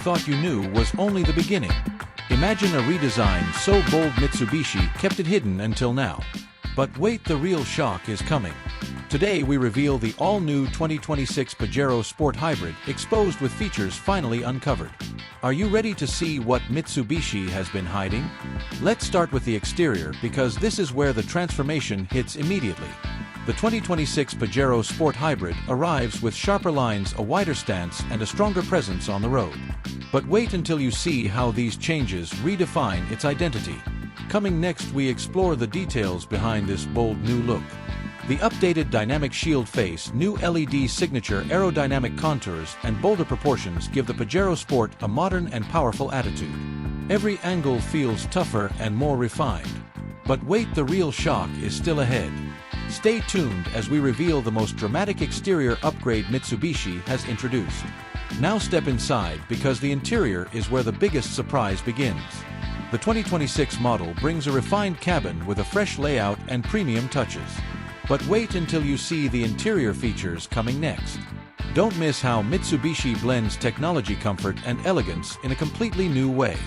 thought you knew was only the beginning. Imagine a redesign so bold Mitsubishi kept it hidden until now. But wait, the real shock is coming. Today we reveal the all-new 2026 Pajero Sport Hybrid Exposed with features finally uncovered. Are you ready to see what Mitsubishi has been hiding? Let's start with the exterior because this is where the transformation hits immediately. The 2026 Pajero Sport Hybrid arrives with sharper lines, a wider stance, and a stronger presence on the road. But wait until you see how these changes redefine its identity. Coming next, we explore the details behind this bold new look. The updated dynamic shield face, new LED signature aerodynamic contours, and bolder proportions give the Pajero Sport a modern and powerful attitude. Every angle feels tougher and more refined. But wait, the real shock is still ahead. Stay tuned as we reveal the most dramatic exterior upgrade Mitsubishi has introduced. Now step inside because the interior is where the biggest surprise begins. The 2026 model brings a refined cabin with a fresh layout and premium touches. But wait until you see the interior features coming next. Don't miss how Mitsubishi blends technology, comfort, and elegance in a completely new way.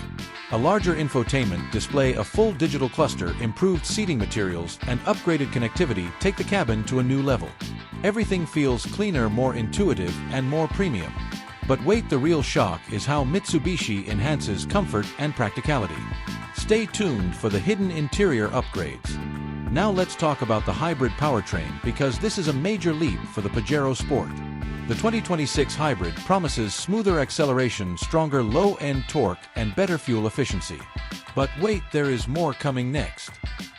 A larger infotainment display, a full digital cluster, improved seating materials, and upgraded connectivity take the cabin to a new level. Everything feels cleaner, more intuitive, and more premium. But wait, the real shock is how Mitsubishi enhances comfort and practicality. Stay tuned for the hidden interior upgrades. Now let's talk about the hybrid powertrain because this is a major leap for the Pajero Sport. The 2026 Hybrid promises smoother acceleration, stronger low-end torque, and better fuel efficiency. But wait, there is more coming next.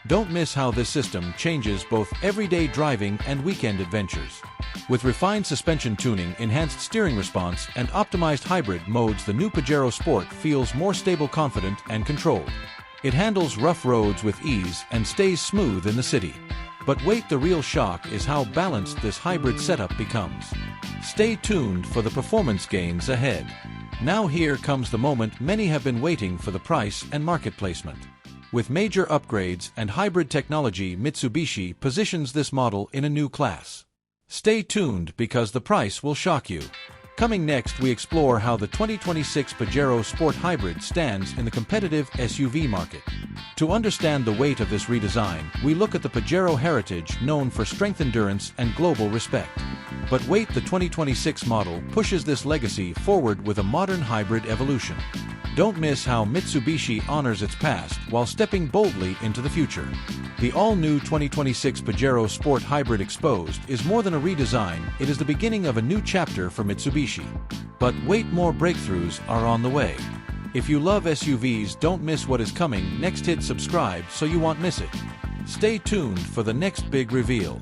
Don't miss how this system changes both everyday driving and weekend adventures. With refined suspension tuning, enhanced steering response, and optimized hybrid modes, the new Pajero Sport feels more stable, confident, and controlled. It handles rough roads with ease and stays smooth in the city. But wait, the real shock is how balanced this hybrid setup becomes. Stay tuned for the performance gains ahead. Now here comes the moment many have been waiting for: the price and market placement. With major upgrades and hybrid technology, Mitsubishi positions this model in a new class. Stay tuned because the price will shock you. Coming next, we explore how the 2026 Pajero Sport Hybrid stands in the competitive SUV market. To understand the weight of this redesign, we look at the Pajero heritage, known for strength, endurance, and global respect. But wait, the 2026 model pushes this legacy forward with a modern hybrid evolution. Don't miss how Mitsubishi honors its past while stepping boldly into the future. The all-new 2026 Pajero Sport Hybrid Exposed is more than a redesign, it is the beginning of a new chapter for Mitsubishi. But wait, more breakthroughs are on the way. If you love SUVs, don't miss what is coming next. Hit subscribe so you won't miss it. Stay tuned for the next big reveal.